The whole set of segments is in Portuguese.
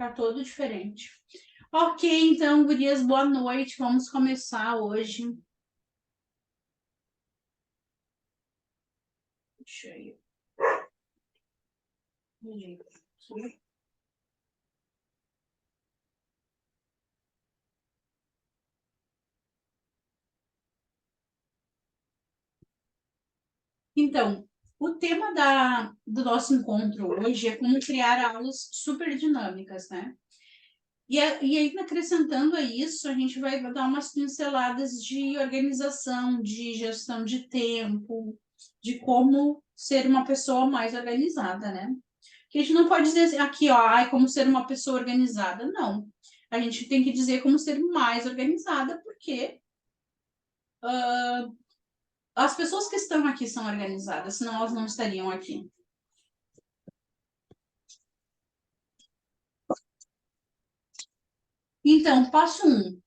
Tá todo diferente. Ok, então, gurias, boa noite. Vamos começar hoje. Deixa eu... Então, o tema do nosso encontro hoje é como criar aulas super dinâmicas, né? E aí, acrescentando a isso, a gente vai dar umas pinceladas de organização, de gestão de tempo, de como ser uma pessoa mais organizada, né? Que a gente não pode dizer aqui, ó, ai, como ser uma pessoa organizada. Não. A gente tem que dizer como ser mais organizada, porque as pessoas que estão aqui são organizadas, senão elas não estariam aqui. Então, passo 1.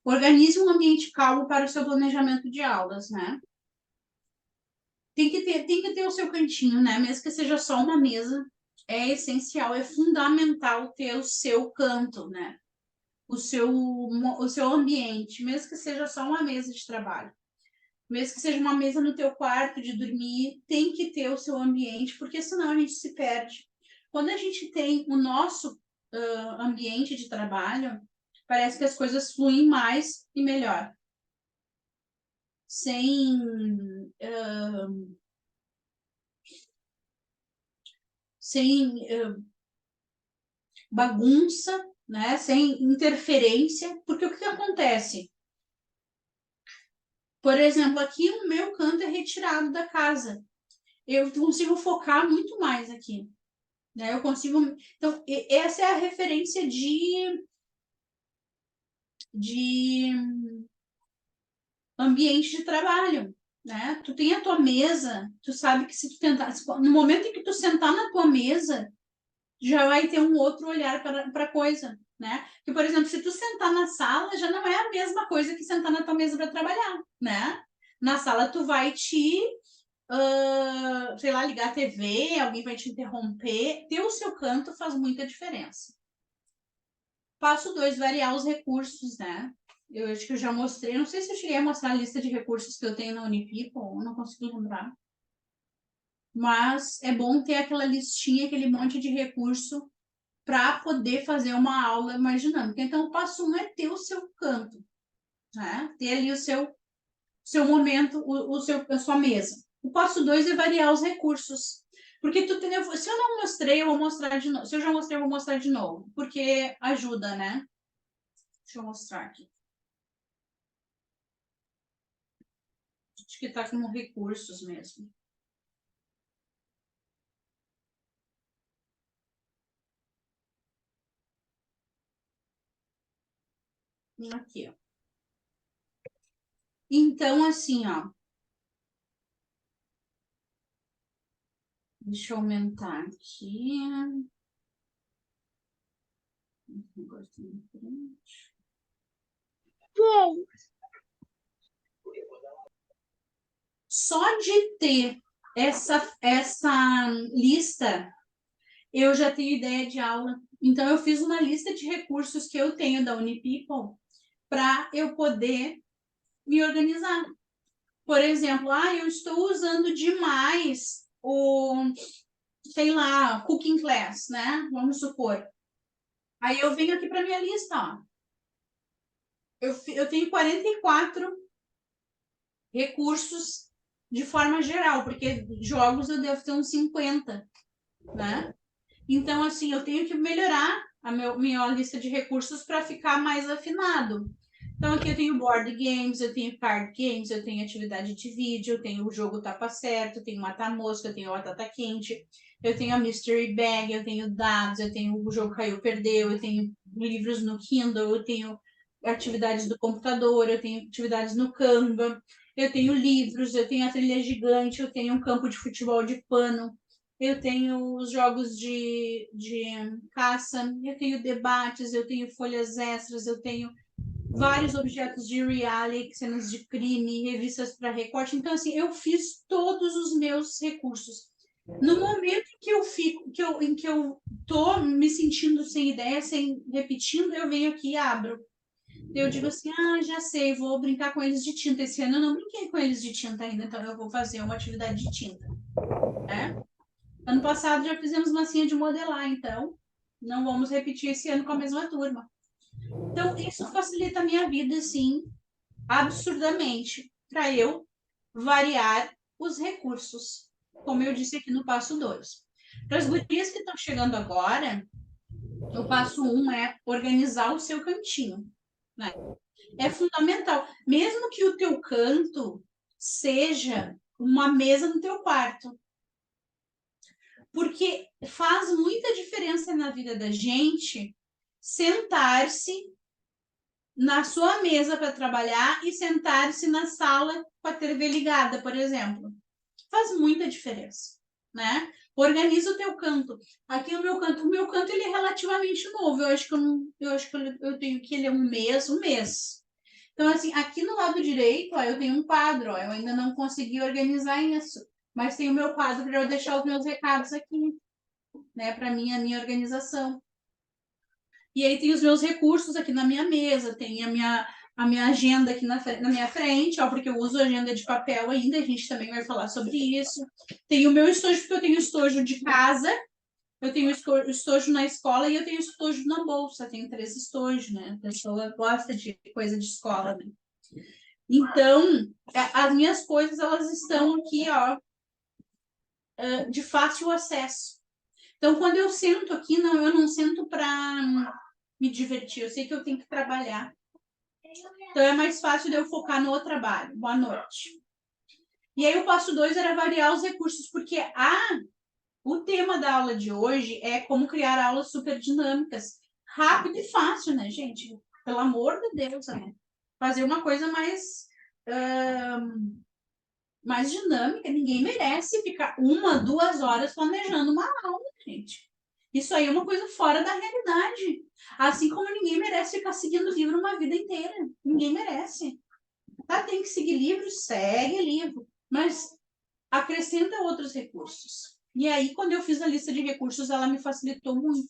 Organize um ambiente calmo para o seu planejamento de aulas, né? Tem que ter o seu cantinho, né? Mesmo que seja só uma mesa, é essencial, é fundamental ter o seu canto, né? O seu ambiente, mesmo que seja só uma mesa de trabalho. Mesmo que seja uma mesa no teu quarto de dormir, tem que ter o seu ambiente, porque senão a gente se perde. Quando a gente tem o nosso ambiente de trabalho, parece que as coisas fluem mais e melhor. Sem bagunça, né? Sem interferência, porque o que acontece? Por exemplo, aqui o meu canto é retirado da casa. Eu consigo focar muito mais aqui. Né? Eu consigo. Então, essa é a referência de ambiente de trabalho. Né? Tu tem a tua mesa, tu sabe que se tu tentar. No momento em que tu sentar na tua mesa, já vai ter um outro olhar para a coisa. Né? Que, por exemplo, se tu sentar na sala, já não é a mesma coisa que sentar na tua mesa para trabalhar. Né? Na sala, tu vai sei lá, ligar a TV, alguém vai te interromper. Ter o seu canto faz muita diferença. Passo 2, variar os recursos, né? Eu acho que eu já mostrei, não sei se eu cheguei a mostrar a lista de recursos que eu tenho na Unipeople, não consigo lembrar. Mas é bom ter aquela listinha, aquele monte de recurso para poder fazer uma aula mais dinâmica. Então, o passo 1 é ter o seu canto, né? Ter ali o seu momento, a sua mesa. O passo 2 é variar os recursos. Porque se eu não mostrei, eu vou mostrar de novo. Se eu já mostrei, eu vou mostrar de novo. Porque ajuda, né? Deixa eu mostrar aqui. Acho que está como recursos mesmo. Aqui, ó. Então, assim, ó. Deixa eu aumentar aqui. Só de ter essa lista, eu já tenho ideia de aula. Então, eu fiz uma lista de recursos que eu tenho da Unipeople para eu poder me organizar. Por exemplo, eu estou usando demais sei lá, cooking class, né? Vamos supor. Aí eu venho aqui para minha lista, ó. Eu tenho 44 recursos de forma geral, porque jogos eu devo ter uns 50, né? Então, assim, eu tenho que melhorar a minha lista de recursos para ficar mais afinado. Então, aqui eu tenho board games, eu tenho card games, eu tenho atividade de vídeo, eu tenho o jogo Tapa Certo, eu tenho Mata-Mosca, eu tenho Batata Quente, eu tenho a Mystery Bag, eu tenho dados, eu tenho o jogo Caiu Perdeu, eu tenho livros no Kindle, eu tenho atividades do computador, eu tenho atividades no Canva, eu tenho livros, eu tenho a trilha gigante, eu tenho um campo de futebol de pano, eu tenho os jogos de caça, eu tenho debates, eu tenho folhas extras, eu tenho vários objetos de reality, cenas de crime, revistas para recorte. Então, assim, eu fiz todos os meus recursos. No momento em que eu tô me sentindo sem ideia, sem repetindo, eu venho aqui e abro. Eu digo assim, já sei, vou brincar com eles de tinta. Esse ano eu não brinquei com eles de tinta ainda, então eu vou fazer uma atividade de tinta, né? Ano passado já fizemos massinha de modelar, então não vamos repetir esse ano com a mesma turma. Então, isso facilita a minha vida, assim, absurdamente, para eu variar os recursos, como eu disse aqui no passo 2. Para as gurias que estão chegando agora, o passo 1 é organizar o seu cantinho, né? É fundamental. Mesmo que o teu canto seja uma mesa no teu quarto, porque faz muita diferença na vida da gente sentar-se na sua mesa para trabalhar e sentar-se na sala com a TV ligada, por exemplo. Faz muita diferença, né? Organiza o teu canto. Aqui o meu canto ele é relativamente novo. Eu acho que eu tenho que ele é um mês. Então assim, aqui no lado direito, ó, eu tenho um quadro, ó, eu ainda não consegui organizar isso, mas tem o meu quadro para eu deixar os meus recados aqui, né, para minha organização. E aí tem os meus recursos aqui na minha mesa, tem a minha agenda aqui na minha frente, ó, porque eu uso agenda de papel ainda, a gente também vai falar sobre isso. Tem o meu estojo, porque eu tenho estojo de casa, eu tenho estojo na escola e eu tenho estojo na bolsa, tenho 3 estojos, né? A pessoa gosta de coisa de escola, né? Então, as minhas coisas, elas estão aqui, ó, de fácil acesso. Então, quando eu sento aqui, eu não sento para me divertir, eu sei que eu tenho que trabalhar. Então, é mais fácil de eu focar no trabalho. Boa noite. E aí, o passo 2 era variar os recursos, porque o tema da aula de hoje é como criar aulas super dinâmicas. Rápido e fácil, né, gente? Pelo amor de Deus, né? Fazer uma coisa mais dinâmica. Ninguém merece ficar 1, 2 horas planejando uma aula, gente. Isso aí é uma coisa fora da realidade. Assim como ninguém merece ficar seguindo livro uma vida inteira. Ninguém merece. Tá, tem que seguir livro, segue livro. Mas acrescenta outros recursos. E aí, quando eu fiz a lista de recursos, ela me facilitou muito,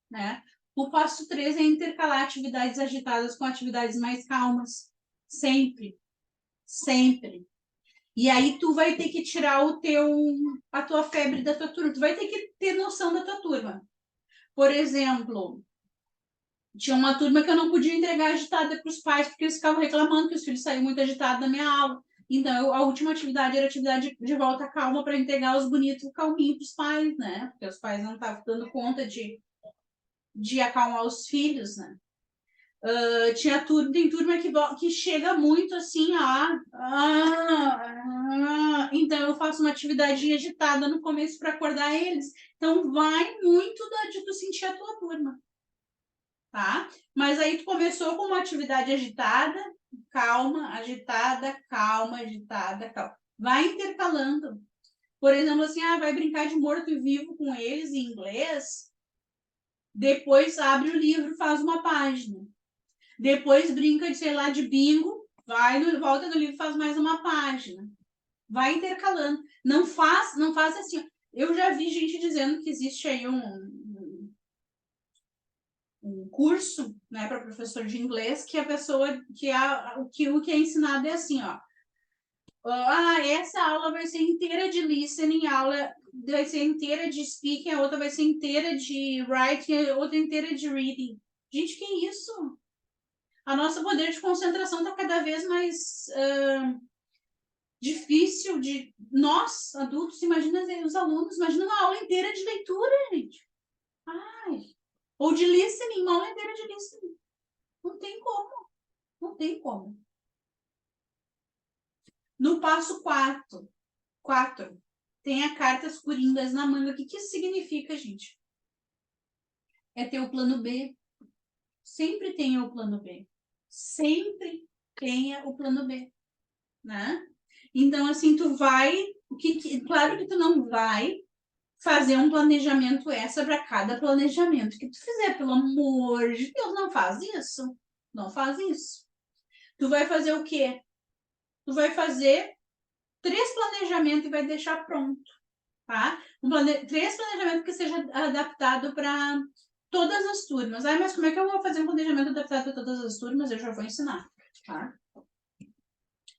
né? O passo 3 é intercalar atividades agitadas com atividades mais calmas. Sempre. Sempre. E aí tu vai ter que tirar a tua febre da tua turma. Tu vai ter que ter noção da tua turma. Por exemplo, tinha uma turma que eu não podia entregar agitada para os pais, porque eles ficavam reclamando que os filhos saíam muito agitados da minha aula. Então, a última atividade era a atividade de volta calma para entregar os bonitos calminhos para os pais, né? Porque os pais não estavam dando conta de acalmar os filhos, né? Tem turma que chega muito assim, então eu faço uma atividade agitada no começo para acordar eles. Então vai muito de tu sentir a tua turma, tá? Mas aí tu começou com uma atividade agitada, calma, agitada, calma, agitada, calma. Vai intercalando. Por exemplo, assim, vai brincar de morto e vivo com eles em inglês, depois abre o livro, faz uma página. Depois brinca de, sei lá, de bingo, volta no livro e faz mais uma página. Vai intercalando. Não faz assim. Eu já vi gente dizendo que existe aí um curso, né, para professor de inglês, que a pessoa, o que é ensinado é assim, ó. Essa aula vai ser inteira de listening, a aula vai ser inteira de speaking, a outra vai ser inteira de writing, a outra inteira de reading. Gente, que isso? A nossa poder de concentração está cada vez mais difícil de nós, adultos, imagina os alunos, imagina uma aula inteira de leitura, gente. Ou de listening, uma aula inteira de listening. Não tem como. Não tem como. No passo 4, tenha cartas coringas na manga. O que isso significa, gente? É ter o plano B. Sempre tenha o plano B. Sempre tenha o plano B, né? Então, assim, tu vai... claro que tu não vai fazer um planejamento extra para cada planejamento que tu fizer. Pelo amor de Deus, não faz isso. Não faz isso. Tu vai fazer o quê? Tu vai fazer 3 planejamentos e vai deixar pronto. tá? 3 planejamentos que seja adaptado para todas as turmas. Ah, mas como é que eu vou fazer um planejamento adaptado para todas as turmas? Eu já vou ensinar, tá?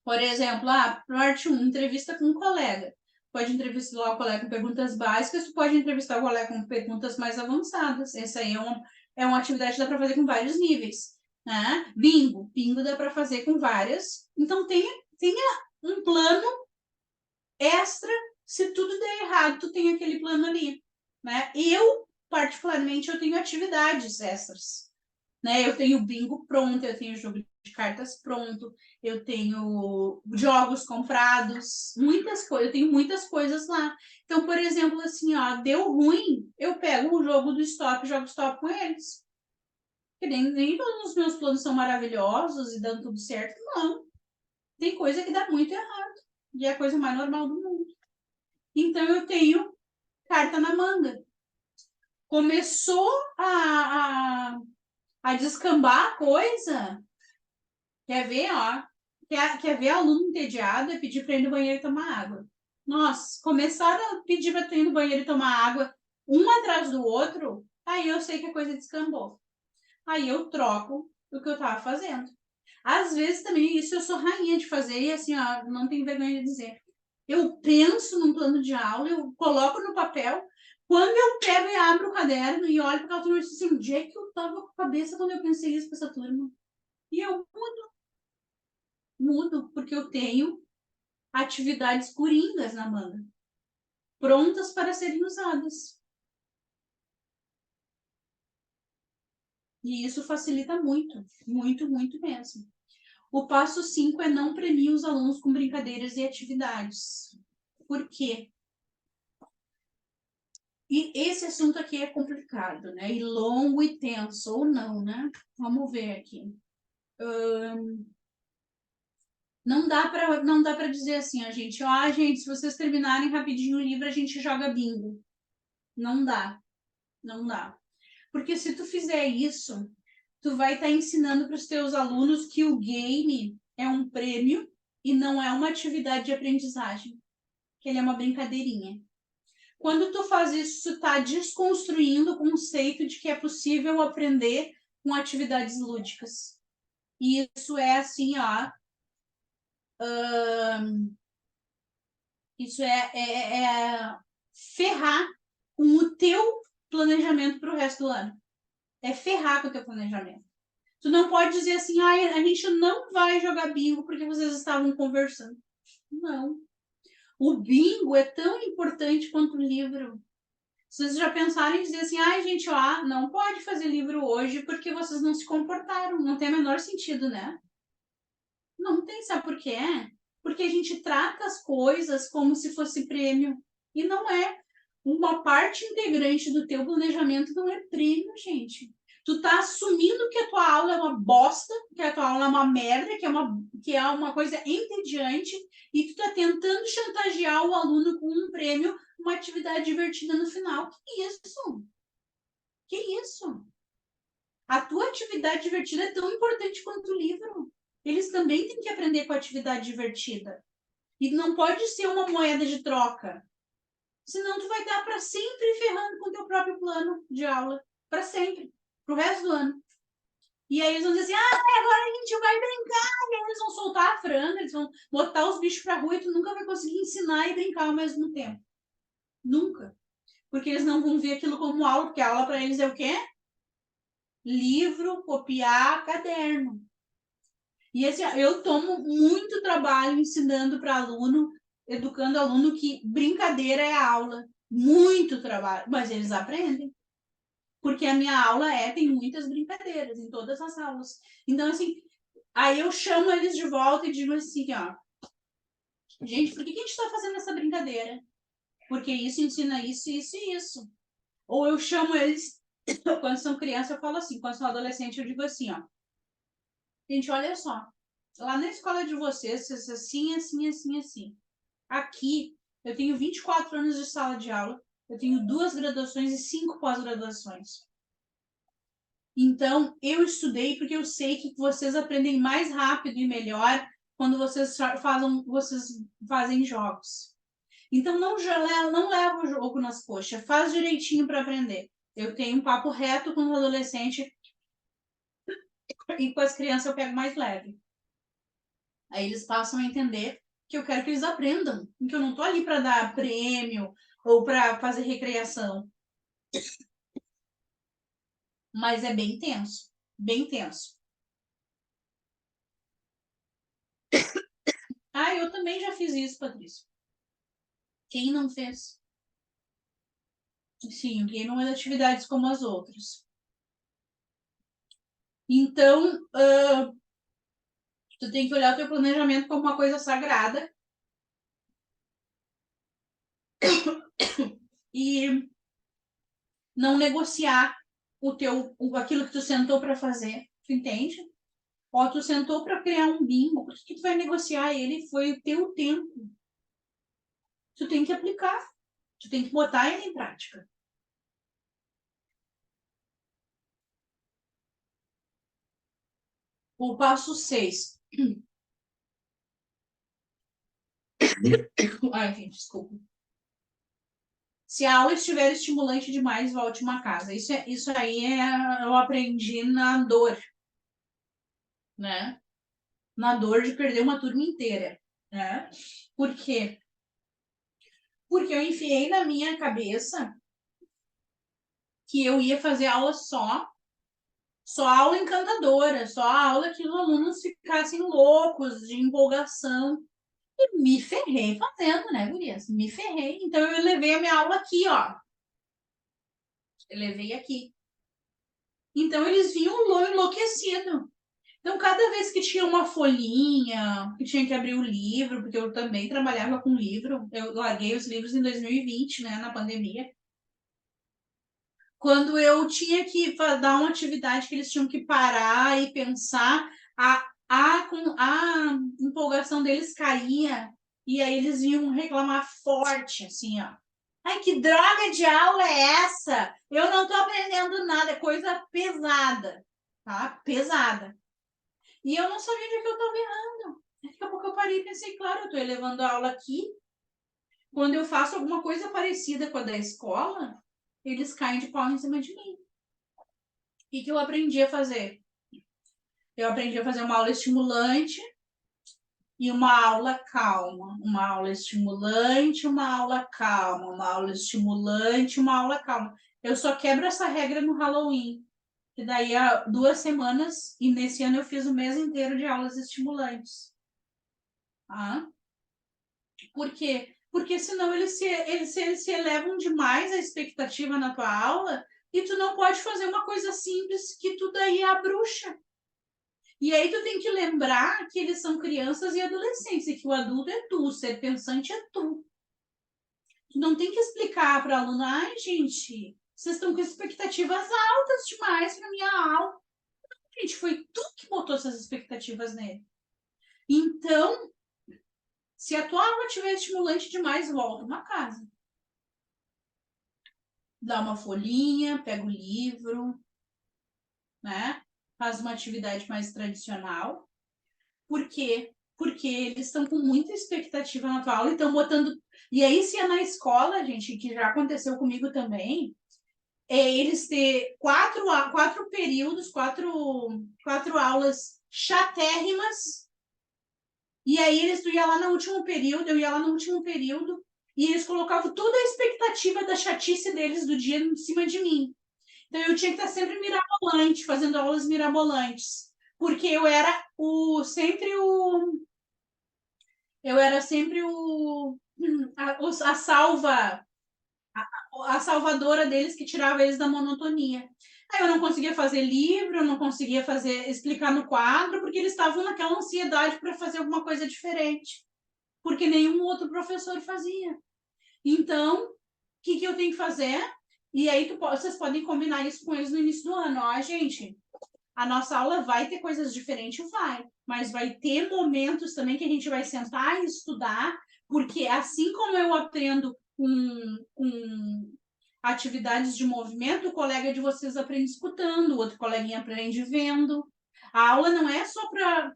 Por exemplo, parte 1, entrevista com um colega. Pode entrevistar o colega com perguntas básicas, tu pode entrevistar o colega com perguntas mais avançadas. Essa aí é uma atividade que dá para fazer com vários níveis. Né? Bingo dá para fazer com várias. Então, tenha um plano extra. Se tudo der errado, tu tem aquele plano ali. Né? Eu, particularmente, eu tenho atividades extras. Né? Eu tenho bingo pronto, eu tenho jogo de cartas pronto, eu tenho jogos comprados, muitas coisas, eu tenho muitas coisas lá. Então, por exemplo, assim, ó, deu ruim, eu pego o jogo do stop, jogo stop com eles. Porque nem todos os meus planos são maravilhosos e dando tudo certo, não. Tem coisa que dá muito errado. E é a coisa mais normal do mundo. Então, eu tenho carta na manga. Começou a descambar a coisa. Quer ver, ó? Quer ver aluno entediado e pedir para ir no banheiro e tomar água? Nossa, começaram a pedir para ir no banheiro e tomar água, um atrás do outro, aí eu sei que a coisa descambou. Aí eu troco o que eu estava fazendo. Às vezes também, isso eu sou rainha de fazer, e assim, ó, não tenho vergonha de dizer. Eu penso num plano de aula, eu coloco no papel, quando eu pego e abro o caderno e olho para aquela turma e digo assim, onde é que eu estava com a cabeça quando eu pensei isso para essa turma? E eu mudo, porque eu tenho atividades coringas na manga, prontas para serem usadas. E isso facilita muito, muito, muito mesmo. O passo 5 é não premiar os alunos com brincadeiras e atividades. Por quê? E esse assunto aqui é complicado, né? E longo e tenso, ou não, né? Vamos ver aqui. Não dá para dizer assim, a gente, gente, se vocês terminarem rapidinho o livro, a gente joga bingo. Não dá, não dá. Porque se tu fizer isso, tu vai estar ensinando para os teus alunos que o game é um prêmio e não é uma atividade de aprendizagem, que ele é uma brincadeirinha. Quando tu faz isso, tu está desconstruindo o conceito de que é possível aprender com atividades lúdicas. E isso é assim, ó. Isso é ferrar com o teu planejamento para o resto do ano. É ferrar com o teu planejamento. Tu não pode dizer assim, a gente não vai jogar bingo porque vocês estavam conversando. Não. O bingo é tão importante quanto o livro. Vocês já pensaram em dizer assim, gente, não pode fazer livro hoje porque vocês não se comportaram. Não tem o menor sentido, né? Não tem, sabe por quê? Porque a gente trata as coisas como se fosse prêmio. E não é. Uma parte integrante do teu planejamento não é prêmio, gente. Tu tá assumindo que a tua aula é uma bosta, que a tua aula é uma merda, que é uma coisa entediante, e tu tá tentando chantagear o aluno com um prêmio, uma atividade divertida no final. Que isso? Que isso? A tua atividade divertida é tão importante quanto o livro. Eles também têm que aprender com a atividade divertida. E não pode ser uma moeda de troca. Senão tu vai estar para sempre ferrando com o teu próprio plano de aula. Para sempre. Pro resto do ano. E aí eles vão dizer assim, agora a gente vai brincar. E aí eles vão soltar a franga, eles vão botar os bichos pra rua e tu nunca vai conseguir ensinar e brincar ao mesmo tempo. Nunca. Porque eles não vão ver aquilo como aula, porque a aula para eles é o quê? Livro, copiar, caderno. E assim, eu tomo muito trabalho ensinando para aluno, educando aluno que brincadeira é aula. Muito trabalho, mas eles aprendem. Porque a minha aula tem muitas brincadeiras em todas as aulas. Então, assim, aí eu chamo eles de volta e digo assim, ó, gente, por que a gente está fazendo essa brincadeira? Porque isso ensina isso, isso e isso. Ou eu chamo eles, quando são criança, eu falo assim, quando são adolescente, eu digo assim, ó, gente, olha só, lá na escola de vocês, assim, assim, assim, assim. Aqui, eu tenho 24 anos de sala de aula, eu tenho 2 graduações e 5 pós-graduações. Então, eu estudei porque eu sei que vocês aprendem mais rápido e melhor quando vocês fazem jogos. Então, não leva o jogo nas coxas, faz direitinho para aprender. Eu tenho um papo reto com o adolescente e com as crianças eu pego mais leve. Aí eles passam a entender que eu quero que eles aprendam, que eu não tô ali para dar prêmio ou para fazer recreação. Mas é bem tenso, bem tenso. Ah, eu também já fiz isso, Patrícia. Quem não fez? Sim, o game não é de atividades como as outras. Então, tu tem que olhar o teu planejamento como uma coisa sagrada e não negociar aquilo que tu sentou para fazer, tu entende? Ó, tu sentou para criar um bingo, por que tu vai negociar ele? Foi o teu tempo. Tu tem que aplicar, tu tem que botar ele em prática. O passo 6. Ai, gente, desculpa. Se a aula estiver estimulante demais, volte uma casa. Isso aí eu aprendi na dor, né? Na dor de perder uma turma inteira, né? Por quê? Porque eu enfiei na minha cabeça que eu ia fazer aula só aula encantadora, só aula que os alunos ficassem loucos de empolgação. E me ferrei fazendo, né, gurias? Me ferrei. Então eu levei a minha aula aqui, ó. Eu levei aqui. Então eles vinham enlouquecido. Então, cada vez que tinha uma folhinha, que tinha que abrir o livro, porque eu também trabalhava com livro, eu larguei os livros em 2020, né, na pandemia. Quando eu tinha que dar uma atividade que eles tinham que parar e pensar, a empolgação deles caía, e aí eles iam reclamar forte, assim, ó. Ai, que droga de aula é essa? Eu não tô aprendendo nada, é coisa pesada, tá? Pesada. E eu não sabia onde é que eu estava errando. Daqui a pouco eu parei e pensei, claro, eu estou elevando a aula aqui. Quando eu faço alguma coisa parecida com a da escola, eles caem de pau em cima de mim. O que eu aprendi a fazer? Eu aprendi a fazer uma aula estimulante e uma aula calma. Uma aula estimulante, uma aula calma. Uma aula estimulante, uma aula calma. Eu só quebro essa regra no Halloween. Que daí há 2 semanas, e nesse ano eu fiz o mês inteiro de aulas estimulantes. Tá? Por quê? Porque senão eles se elevam demais a expectativa na tua aula e tu não pode fazer uma coisa simples que tu daí é a bruxa. E aí tu tem que lembrar que eles são crianças e adolescentes e que o adulto é tu, o ser pensante é tu. Tu não tem que explicar para o aluno, ai gente, vocês estão com expectativas altas demais para minha aula. Gente, foi tu que botou essas expectativas nele. Então, se a tua aula tiver estimulante demais, volta uma casa. Dá uma folhinha, pega o livro, né? Faz uma atividade mais tradicional. Por quê? Porque eles estão com muita expectativa na tua aula e estão botando. E aí, se é na escola, gente, que já aconteceu comigo também, é eles ter quatro períodos, quatro aulas chatérrimas, e aí tu ia lá no último período, eu ia lá no último período, e eles colocavam toda a expectativa da chatice deles do dia em cima de mim. Então eu tinha que estar sempre mirabolante, fazendo aulas mirabolantes. Porque eu era sempre a salva, a salvadora deles que tirava eles da monotonia. Aí eu não conseguia fazer livro, eu não conseguia explicar no quadro, porque eles estavam naquela ansiedade para fazer alguma coisa diferente. Porque nenhum outro professor fazia. Então, o que eu tenho que fazer? E aí vocês podem combinar isso com eles no início do ano. Ó, gente, a nossa aula vai ter coisas diferentes, vai, mas vai ter momentos também que a gente vai sentar e estudar, porque assim como eu aprendo com atividades de movimento, o colega de vocês aprende escutando, o outro coleguinha aprende vendo. A aula não é só para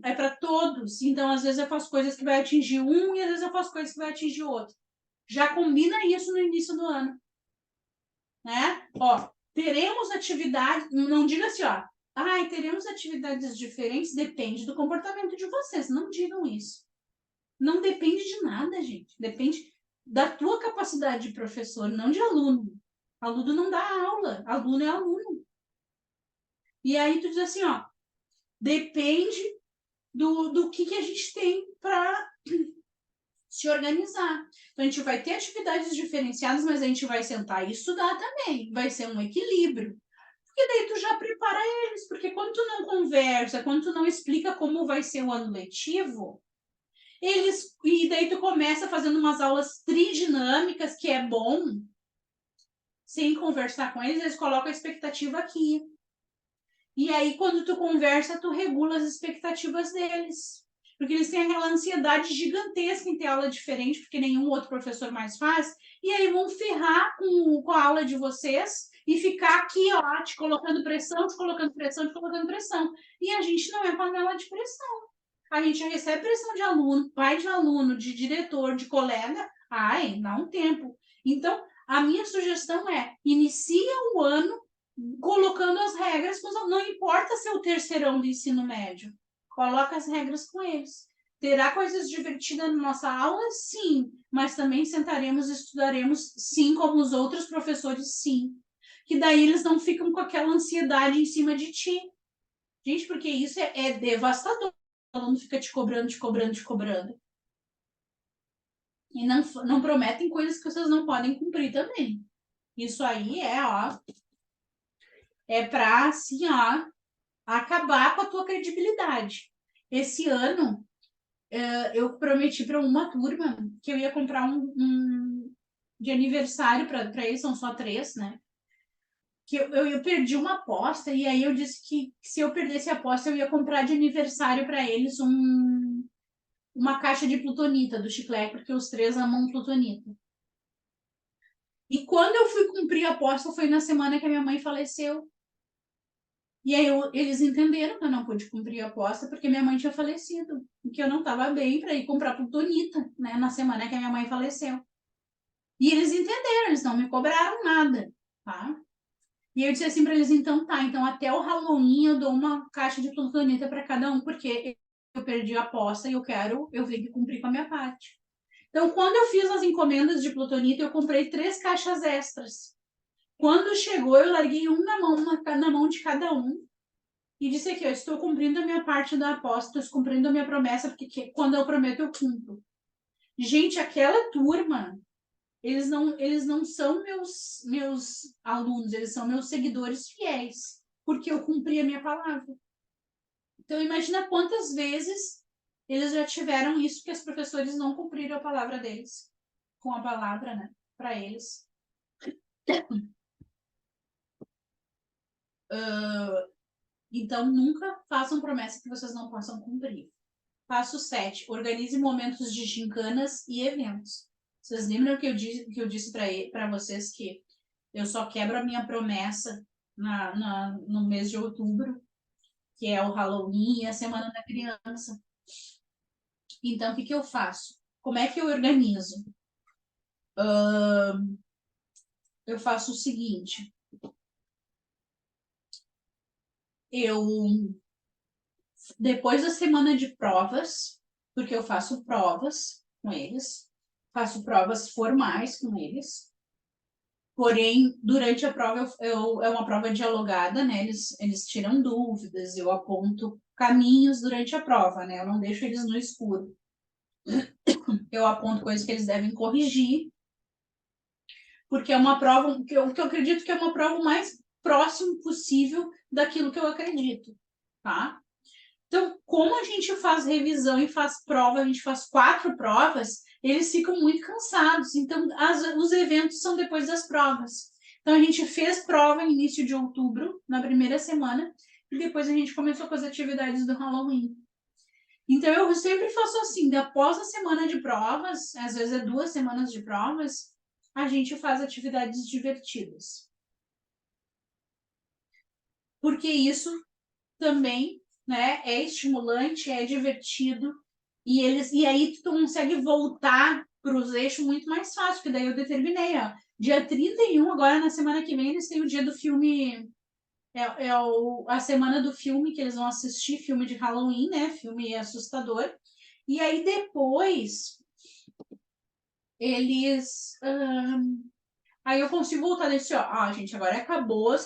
é para todos. Então, às vezes eu faço coisas que vai atingir um e às vezes eu faço coisas que vai atingir outro. Já combina isso no início do ano, né? Ó, teremos atividades, não diga assim, ó, teremos atividades diferentes, depende do comportamento de vocês, não digam isso. Não depende de nada, gente, depende da tua capacidade de professor, não de aluno. Aluno não dá aula, aluno é aluno. E aí tu diz assim, ó, depende do que a gente tem para se organizar. Então, a gente vai ter atividades diferenciadas, mas a gente vai sentar e estudar também. Vai ser um equilíbrio. Porque daí tu já prepara eles. Porque quando tu não conversa, quando tu não explica como vai ser o ano letivo, e daí tu começa fazendo umas aulas tridinâmicas, que é bom, sem conversar com eles colocam a expectativa aqui. E aí, quando tu conversa, tu regula as expectativas deles. Porque eles têm aquela ansiedade gigantesca em ter aula diferente, porque nenhum outro professor mais faz. E aí vão ferrar com a aula de vocês e ficar aqui, ó, te colocando pressão, te colocando pressão, te colocando pressão. E a gente não é panela de pressão. A gente recebe pressão de aluno, pai de aluno, de diretor, de colega. Dá um tempo. Então, a minha sugestão é, inicia o ano colocando as regras, não importa se é o terceirão do ensino médio, coloca as regras com eles. Terá coisas divertidas na nossa aula? Sim, mas também sentaremos e estudaremos, sim, como os outros professores, sim. Que daí eles não ficam com aquela ansiedade em cima de ti. Gente, porque isso é devastador. O aluno fica te cobrando, te cobrando, te cobrando. E não prometem coisas que vocês não podem cumprir também. Isso aí é para, assim, ó, acabar com a tua credibilidade. Esse ano, eu prometi para uma turma que eu ia comprar um de aniversário para eles, são só 3, né? Que eu perdi uma aposta, e aí eu disse que se eu perdesse a aposta, eu ia comprar de aniversário para eles uma caixa de plutonita do chiclete, porque os 3 amam plutonita. E quando eu fui cumprir a aposta, foi na semana que a minha mãe faleceu. E aí eles entenderam que eu não pude cumprir a aposta porque minha mãe tinha falecido. E que eu não estava bem para ir comprar plutonita, né? Na semana que a minha mãe faleceu. E eles entenderam, eles não me cobraram nada, tá? E eu disse assim para eles, então tá, então até o Halloween eu dou uma caixa de plutonita para cada um, porque eu perdi a aposta e eu tenho que cumprir com a minha parte. Então, quando eu fiz as encomendas de plutonita, eu comprei 3 caixas extras. Quando chegou, eu larguei uma na mão de cada um e disse aqui, eu estou cumprindo a minha parte da aposta, estou cumprindo a minha promessa, porque quando eu prometo, eu cumpro. Gente, aquela turma, eles não são meus alunos, eles são meus seguidores fiéis, porque eu cumpri a minha palavra. Então, imagina quantas vezes eles já tiveram isso que os professores não cumpriram a palavra deles, com a palavra, né, para eles. Então, nunca façam promessa que vocês não possam cumprir. Passo 7. Organize momentos de gincanas e eventos. Vocês lembram que eu disse para vocês que eu só quebro a minha promessa no mês de outubro, que é o Halloween e a Semana da Criança. Então, o que eu faço? Como é que eu organizo? Eu faço o seguinte. Depois da semana de provas, porque eu faço provas com eles, faço provas formais com eles, porém, durante a prova, é uma prova dialogada, né? Eles tiram dúvidas, eu aponto caminhos durante a prova, né? Eu não deixo eles no escuro. Eu aponto coisas que eles devem corrigir, porque é uma prova que eu acredito que é uma prova o mais próximo possível daquilo que eu acredito, tá? Então, como a gente faz revisão e faz prova, a gente faz 4 provas, eles ficam muito cansados. Então, os eventos são depois das provas. Então, a gente fez prova no início de outubro, na primeira semana, e depois a gente começou com as atividades do Halloween. Então, eu sempre faço assim, após a semana de provas, às vezes é 2 semanas de provas, a gente faz atividades divertidas. Porque isso também, né, é estimulante, é divertido, e aí tu consegue voltar os eixos muito mais fácil, porque daí eu determinei, ó. Dia 31, agora na semana que vem, eles têm o dia do filme. A semana do filme que eles vão assistir, filme de Halloween, né? Filme assustador. E aí depois eles. Aí eu consigo voltar desse, ó. Ah, gente, agora acabou as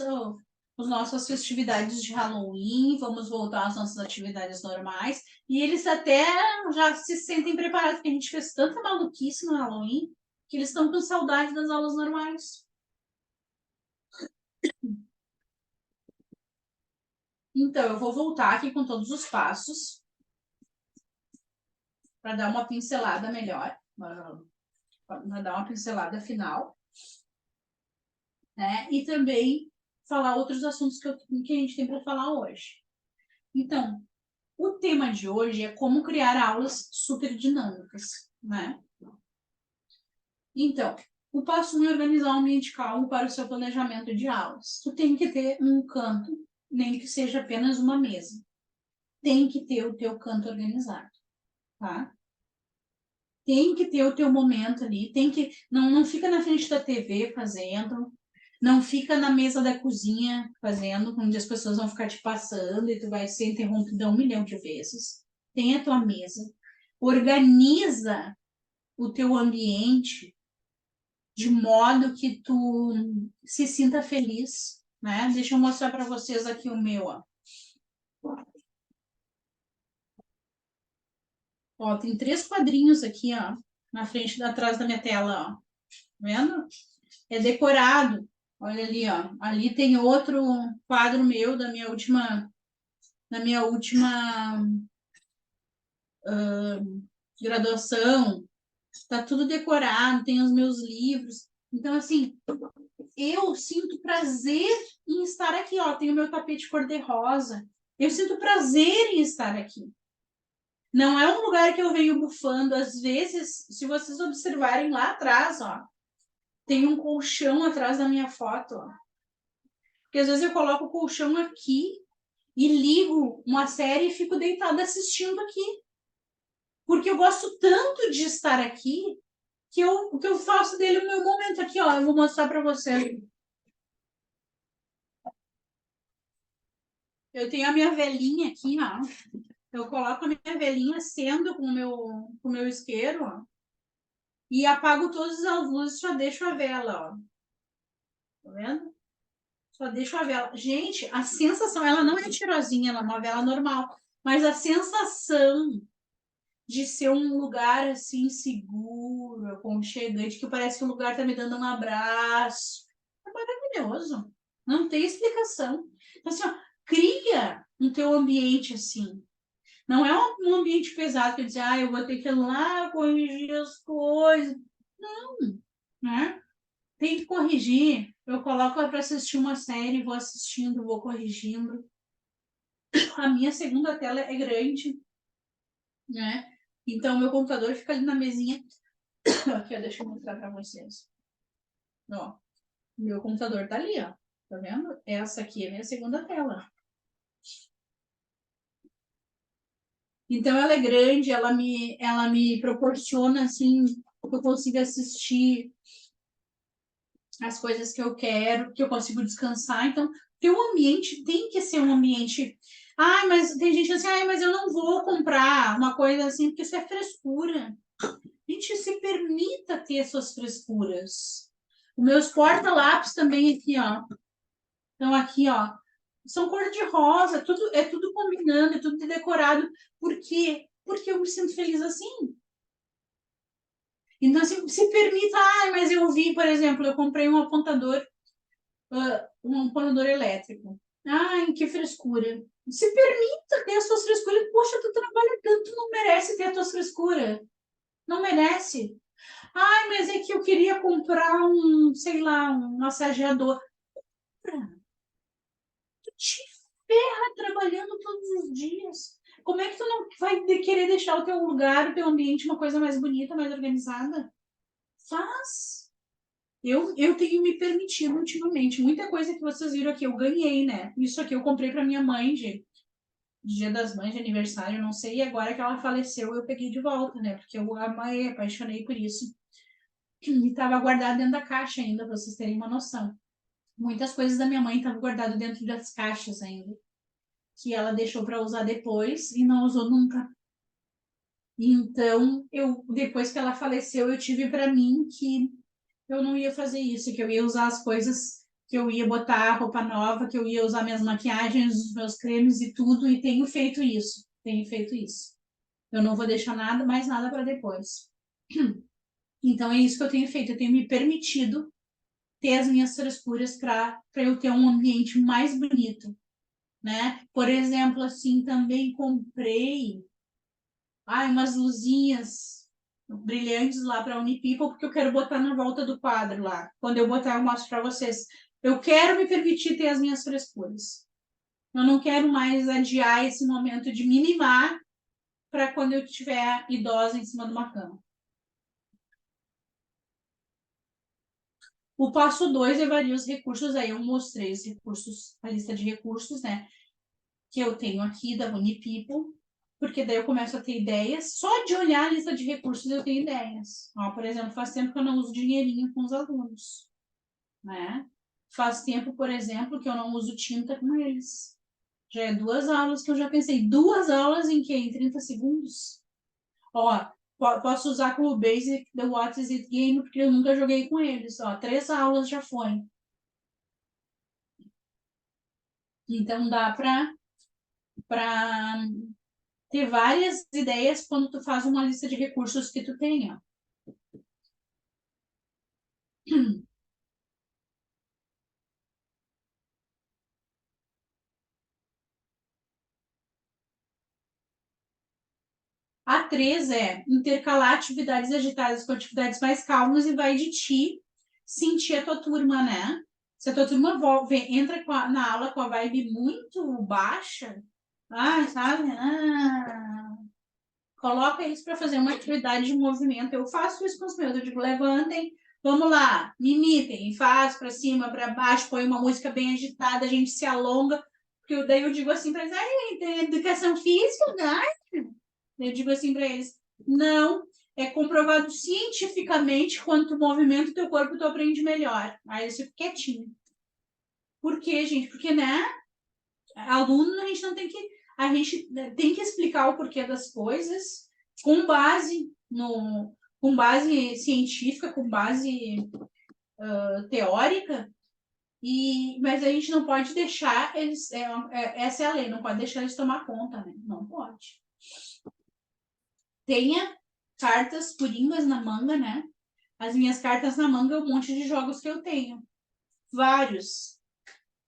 nossas festividades de Halloween, vamos voltar às nossas atividades normais. E eles até já se sentem preparados, porque a gente fez tanta maluquice no Halloween que eles estão com saudade das aulas normais. Então, eu vou voltar aqui com todos os passos para dar uma pincelada melhor, para dar uma pincelada final, né? E também falar outros assuntos que a gente tem para falar hoje. Então, o tema de hoje é como criar aulas super dinâmicas, né? Então, o passo 1 é organizar um ambiente calmo para o seu planejamento de aulas. Tu tem que ter um canto, nem que seja apenas uma mesa. Tem que ter o teu canto organizado, tá? Tem que ter o teu momento ali, tem que não fica na frente da TV fazendo, não fica na mesa da cozinha fazendo, onde as pessoas vão ficar te passando e tu vai ser interrompida 1 milhão de vezes. Tem a tua mesa, organiza o teu ambiente de modo que tu se sinta feliz, né? Deixa eu mostrar para vocês aqui o meu, ó. Ó, tem 3 quadrinhos aqui, ó, na frente, atrás da minha tela, ó. Tá vendo? É decorado. Olha ali, ó. Ali tem outro quadro meu da minha última graduação. Tá tudo decorado, tem os meus livros. Então, assim, eu sinto prazer em estar aqui, ó. Tem o meu tapete cor-de-rosa. Eu sinto prazer em estar aqui. Não é um lugar que eu venho bufando. Às vezes, se vocês observarem lá atrás, ó, tem um colchão atrás da minha foto, ó. Porque às vezes eu coloco o colchão aqui e ligo uma série e fico deitada assistindo aqui. Porque eu gosto tanto de estar aqui que eu faço dele o meu momento aqui, ó. Eu vou mostrar para vocês. Eu tenho a minha velhinha aqui, ó. Eu coloco a minha velhinha, acendo com o meu isqueiro, ó. E apago todas as luzes, só deixo a vela, ó. Tá vendo? Só deixo a vela. Gente, a sensação, ela não é cheirosinha, ela é uma vela normal. Mas a sensação de ser um lugar assim seguro, aconchegante, que parece que o lugar tá me dando um abraço. É maravilhoso. Não tem explicação. Então, assim, ó, cria um teu ambiente assim. Não é um ambiente pesado que diz, eu vou ter que ir lá corrigir as coisas. Não, né? Tem que corrigir. Eu coloco para assistir uma série, vou assistindo, vou corrigindo. A minha segunda tela é grande, né? Então, meu computador fica ali na mesinha. Aqui, ó, deixa eu mostrar para vocês. Ó, meu computador tá ali, ó. Tá vendo? Essa aqui é a minha segunda tela. Então, ela é grande, ela me proporciona, assim, que eu consiga assistir as coisas que eu quero, que eu consigo descansar. Então, teu ambiente tem que ser um ambiente. Mas tem gente que diz assim, mas eu não vou comprar uma coisa assim, porque isso é frescura. Gente, se permita ter suas frescuras. Os meus porta-lápis também aqui, ó. Então, aqui, ó. São cor de rosa, é tudo combinando, é tudo decorado. Por quê? Porque eu me sinto feliz assim. Então, assim, se permita, mas eu vi, por exemplo, eu comprei um apontador elétrico. Ai, que frescura. Se permita ter as suas frescuras. Poxa, tu trabalha tanto, não merece ter as tuas frescuras. Não merece. Mas é que eu queria comprar sei lá, um massageador. Tu te ferra trabalhando todos os dias. Como é que tu não vai querer deixar o teu lugar, o teu ambiente uma coisa mais bonita, mais organizada? Faz. Eu tenho me permitido ultimamente. Muita coisa que vocês viram aqui, eu ganhei, né? Isso aqui eu comprei para minha mãe Dia das Mães, de aniversário, não sei, e agora que ela faleceu, eu peguei de volta, né? Porque eu amei, apaixonei por isso. E estava guardado dentro da caixa ainda, para vocês terem uma noção. Muitas coisas da minha mãe estavam guardadas dentro das caixas ainda, que ela deixou para usar depois e não usou nunca. Então, depois que ela faleceu, eu tive para mim que eu não ia fazer isso, que eu ia usar as coisas, que eu ia botar roupa nova, que eu ia usar minhas maquiagens, os meus cremes e tudo, e tenho feito isso. Tenho feito isso. Eu não vou deixar nada, mais nada para depois. Então é isso que eu tenho feito. Eu tenho me permitido ter as minhas frescuras para eu ter um ambiente mais bonito, né? Por exemplo, assim, também comprei umas luzinhas brilhantes lá para Unipeople, porque eu quero botar na volta do quadro lá. Quando eu botar, eu mostro para vocês. Eu quero me permitir ter as minhas frescuras. Eu não quero mais adiar esse momento de me mimar para quando eu estiver idosa em cima de uma cama. O passo 2 é varia os recursos, aí eu mostrei os recursos, a lista de recursos, né, que eu tenho aqui da Unipeople, porque daí eu começo a ter ideias. Só de olhar a lista de recursos eu tenho ideias. Ó, por exemplo, faz tempo que eu não uso dinheirinho com os alunos, né? Faz tempo, por exemplo, que eu não uso tinta com eles. Já é 2 aulas que eu já pensei. 2 aulas em quê? Em 30 segundos? Ó, posso usar como basic the What Is It Game, porque eu nunca joguei com eles. Ó, 3 aulas já foi. Então dá para ter várias ideias quando tu faz uma lista de recursos que tu tenha. A 3 é intercalar atividades agitadas com atividades mais calmas e vai de ti sentir a tua turma, né? Se a tua turma entra na aula com a vibe muito baixa, sabe? Coloca eles para fazer uma atividade de movimento. Eu faço isso com os meus. Eu digo, levantem, vamos lá, me imitem, faz para cima, para baixo, põe uma música bem agitada, a gente se alonga. Porque daí eu digo assim para eles, tem educação física, né? Eu digo assim para eles, não, é comprovado cientificamente quanto movimento teu corpo tu aprende melhor. Aí eles ficam quietinhos. Por quê, gente? Porque, né? Aluno, a gente tem que explicar o porquê das coisas com base com base científica, com base teórica, mas a gente não pode deixar eles, essa é a lei, não pode deixar eles tomar conta, né? Não pode. Tenha cartas coringas na manga, né? As minhas cartas na manga é um monte de jogos que eu tenho. Vários.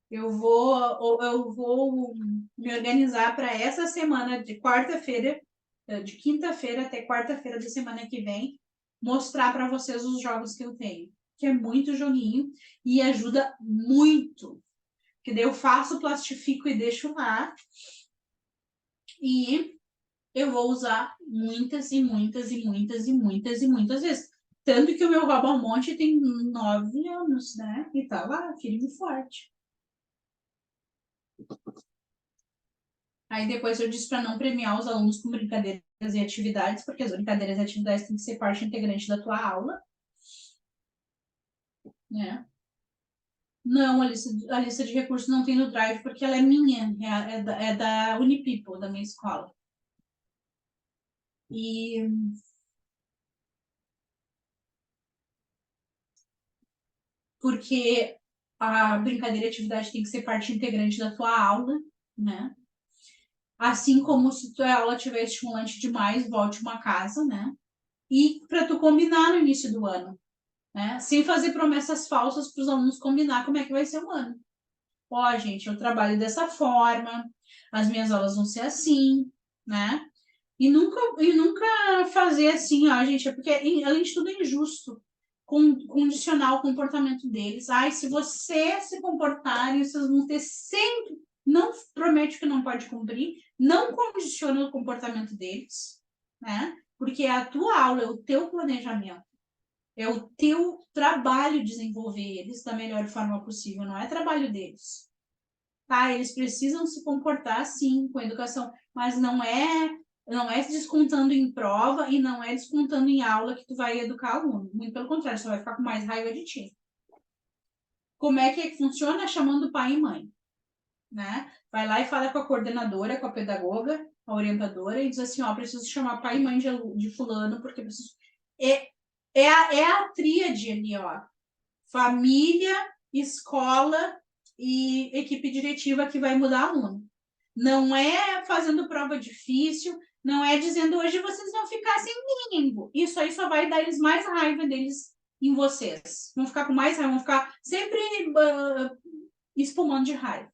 Eu vou me organizar para essa semana de quarta-feira, de quinta-feira até quarta-feira da semana que vem, mostrar para vocês os jogos que eu tenho, que é muito joguinho e ajuda muito. Porque daí eu faço, plastifico e deixo lá. E eu vou usar muitas e muitas e muitas e muitas e muitas vezes. Tanto que o meu Rouba-Monte tem 9 anos, né? E tá lá, firme e forte. Aí depois eu disse para não premiar os alunos com brincadeiras e atividades, porque as brincadeiras e atividades têm que ser parte integrante da tua aula, né? Não, a lista de recursos não tem no Drive, porque ela é minha, é da Unipeople, da minha escola. E porque a brincadeira e atividade tem que ser parte integrante da tua aula, né? Assim como se tua aula tiver estimulante demais, volte uma casa, né? E para tu combinar no início do ano, né? Sem fazer promessas falsas para os alunos combinar como é que vai ser o ano. Ó, gente, eu trabalho dessa forma, as minhas aulas vão ser assim, né? E nunca fazer assim, ó, gente, é porque além de tudo é injusto condicionar o comportamento deles. Ai, se você se comportarem, vocês vão ter sempre. Não promete que não pode cumprir, não condiciona o comportamento deles, né? Porque é a tua aula, é o teu planejamento, é o teu trabalho desenvolver eles da melhor forma possível, não é trabalho deles. Tá, eles precisam se comportar, sim, com a educação, mas não é descontando em prova e não é descontando em aula que tu vai educar aluno. Muito pelo contrário, você vai ficar com mais raiva de ti. Como é que funciona? Chamando pai e mãe, né? Vai lá e fala com a coordenadora, com a pedagoga, a orientadora, e diz assim, ó, preciso chamar pai e mãe de fulano, porque preciso... É a tríade ali, ó. Família, escola e equipe diretiva que vai mudar aluno. Não é fazendo prova difícil, não é dizendo hoje vocês vão ficar sem bingo. Isso aí só vai dar eles mais raiva deles em vocês. Vão ficar com mais raiva, vão ficar sempre espumando de raiva.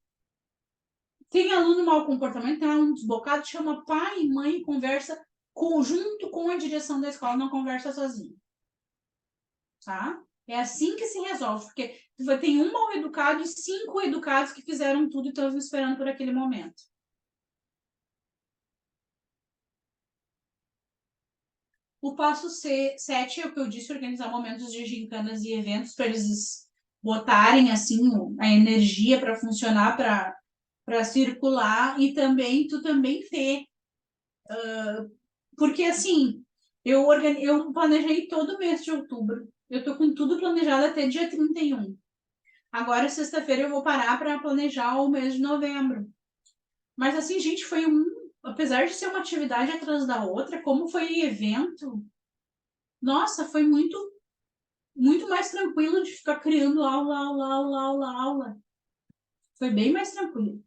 Tem aluno mau comportamento, tem aluno desbocado, chama pai e mãe e conversa junto com a direção da escola, não conversa sozinho. Tá? É assim que se resolve, porque tem um mal educado e 5 educados que fizeram tudo e estão esperando por aquele momento. O passo 7 é o que eu disse, organizar momentos de gincanas e eventos para eles botarem assim a energia para funcionar, para circular, e também tu também ter. Porque assim, eu planejei todo mês de outubro. Eu tô com tudo planejado até dia 31. Agora, sexta-feira, eu vou parar para planejar o mês de novembro. Mas assim, gente, apesar de ser uma atividade atrás da outra, como foi evento, nossa, foi muito mais tranquilo de ficar criando aula, aula, aula, aula, aula. Foi bem mais tranquilo.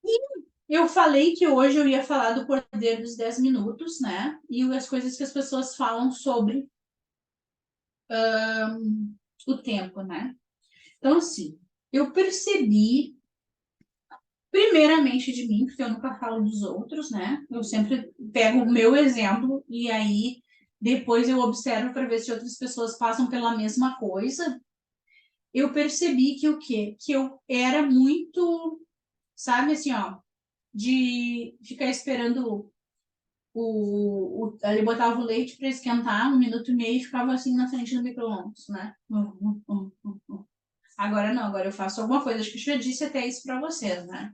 E eu falei que hoje eu ia falar do poder dos 10 minutos, né? E as coisas que as pessoas falam sobre o tempo, né? Então, assim, eu percebi, primeiramente de mim, porque eu nunca falo dos outros, né? Eu sempre pego o meu exemplo e aí depois eu observo para ver se outras pessoas passam pela mesma coisa. Eu percebi que o quê? Que eu era muito, sabe, assim, ó, de ficar esperando ali botava o leite para esquentar 1 minuto e meio e ficava assim na frente do micro-ondas, né? Agora não, agora eu faço alguma coisa. Acho que eu já disse até isso para vocês, né?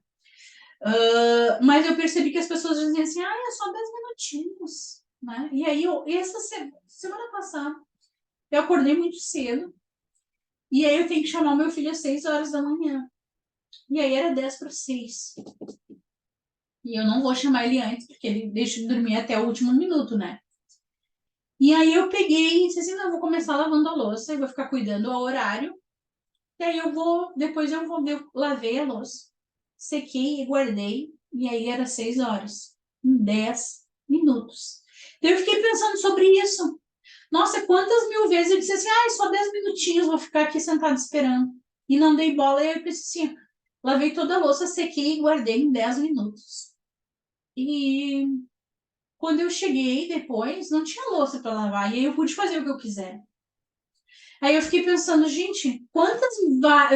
Mas eu percebi que as pessoas diziam assim, é só 10 minutinhos, né? E aí, essa semana passada, eu acordei muito cedo, e aí eu tenho que chamar o meu filho às 6 horas da manhã. E aí era 10 para 6. E eu não vou chamar ele antes, porque ele deixa de dormir até o último minuto, né? E aí eu peguei e disse assim, não, eu vou começar lavando a louça, eu vou ficar cuidando ao horário, e aí depois eu lavei a louça, sequei e guardei, e aí era 6 horas, em 10 minutos. Então eu fiquei pensando sobre isso. Nossa, quantas mil vezes eu disse assim, só 10 minutinhos, vou ficar aqui sentado esperando. E não dei bola, e aí eu pensei assim, lavei toda a louça, sequei e guardei em 10 minutos. E quando eu cheguei depois, não tinha louça para lavar, e aí eu pude fazer o que eu quiser. Aí eu fiquei pensando, gente, quantas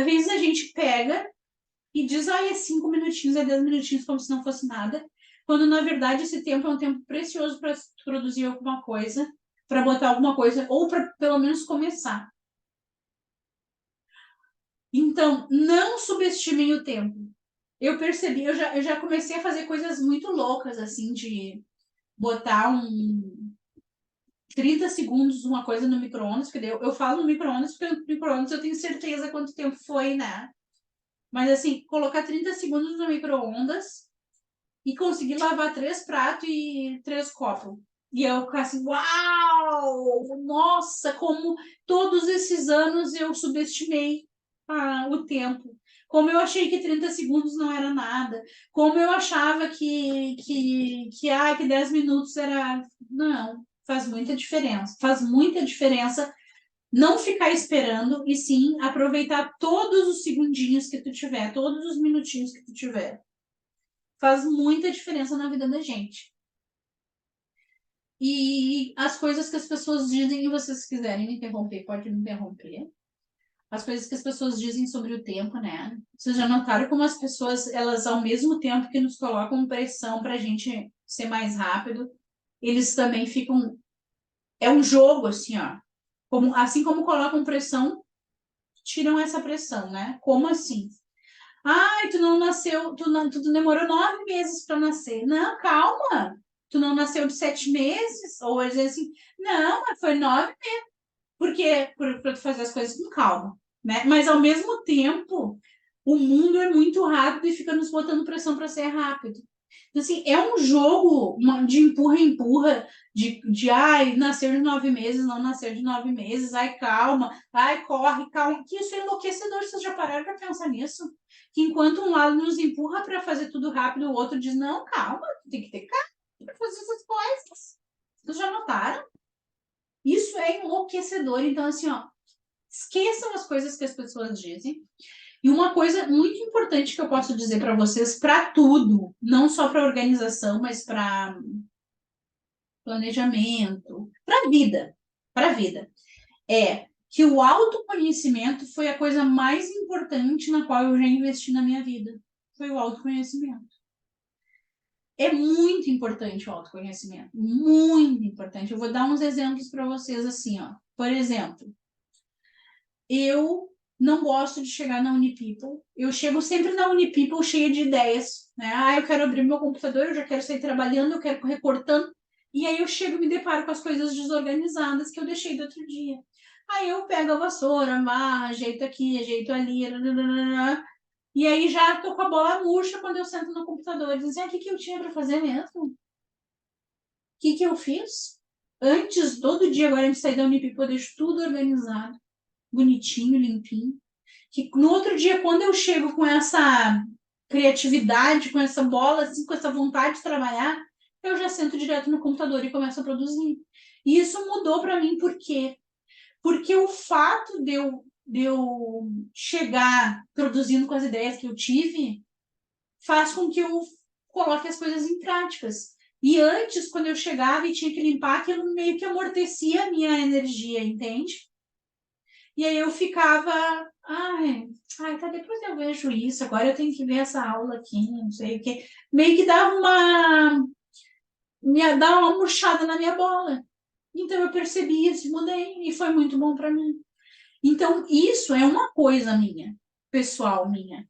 vezes a gente pega e diz, é 5 minutinhos, é 10 minutinhos, como se não fosse nada, quando na verdade esse tempo é um tempo precioso para produzir alguma coisa, para botar alguma coisa, ou para pelo menos começar. Então, não subestimem o tempo. Eu percebi, eu já comecei a fazer coisas muito loucas, assim, de botar 30 segundos uma coisa no micro-ondas, porque eu falo no micro-ondas, porque no micro-ondas eu tenho certeza quanto tempo foi, né? Mas assim, colocar 30 segundos no micro-ondas e conseguir lavar 3 pratos e 3 copos. E eu ficar assim, uau! Nossa, como todos esses anos eu subestimei o tempo. Como eu achei que 30 segundos não era nada. Como eu achava que 10 minutos era... Não, faz muita diferença. Faz muita diferença não ficar esperando e sim aproveitar todos os segundinhos que tu tiver, todos os minutinhos que tu tiver. Faz muita diferença na vida da gente. E as coisas que as pessoas dizem, e vocês quiserem me interromper, pode me interromper. As coisas que as pessoas dizem sobre o tempo, né? Vocês já notaram como as pessoas, elas ao mesmo tempo que nos colocam pressão pra gente ser mais rápido, eles também ficam... É um jogo, assim, ó. Assim como colocam pressão, tiram essa pressão, né? Como assim? Ai, tu não nasceu, tu demorou 9 meses para nascer. Não, calma. Tu não nasceu de 7 meses? Ou às vezes assim, não, mas foi 9 meses. Porque para tu fazer as coisas com calma, né? Mas ao mesmo tempo, o mundo é muito rápido e fica nos botando pressão para ser rápido. Então, assim, é um jogo de empurra-empurra, ai, nascer de 9 meses, não nascer de 9 meses, ai, calma, ai, corre, calma. Que isso é enlouquecedor, vocês já pararam para pensar nisso? Que enquanto um lado nos empurra para fazer tudo rápido, o outro diz, não, calma, tem que ter calma para fazer essas coisas. Vocês já notaram? Isso é enlouquecedor. Então, assim, ó, esqueçam as coisas que as pessoas dizem. E uma coisa muito importante que eu posso dizer para vocês, para tudo, não só para organização, mas para planejamento, para a vida, é que o autoconhecimento foi a coisa mais importante na qual eu já investi na minha vida. Foi o autoconhecimento. É muito importante o autoconhecimento, muito importante. Eu vou dar uns exemplos para vocês assim, ó. Por exemplo, eu não gosto de chegar na Unipeople. Eu chego sempre na Unipeople cheia de ideias, né? Ah, eu quero abrir meu computador, eu já quero sair trabalhando, eu quero recortando. E aí eu chego e me deparo com as coisas desorganizadas que eu deixei do outro dia. Aí eu pego a vassoura, amarro, ajeito aqui, ajeito ali, e aí já tô com a bola murcha quando eu sento no computador e dizer, o que eu tinha para fazer mesmo? O que eu fiz? Antes, todo dia, agora de sair da Unipeople, eu deixo tudo organizado, bonitinho, limpinho. Que no outro dia, quando eu chego com essa criatividade, com essa bola, assim, com essa vontade de trabalhar, eu já sento direto no computador e começo a produzir. E isso mudou para mim, por quê? Porque o fato de eu chegar produzindo com as ideias que eu tive faz com que eu coloque as coisas em práticas. E antes, quando eu chegava e tinha que limpar, aquilo meio que amortecia a minha energia, entende? E aí eu ficava, tá, depois eu vejo isso, agora eu tenho que ver essa aula aqui, não sei o quê. Meio que dava uma murchada na minha bola. Então eu percebi isso, mudei, e foi muito bom para mim. Então isso é uma coisa minha, pessoal minha.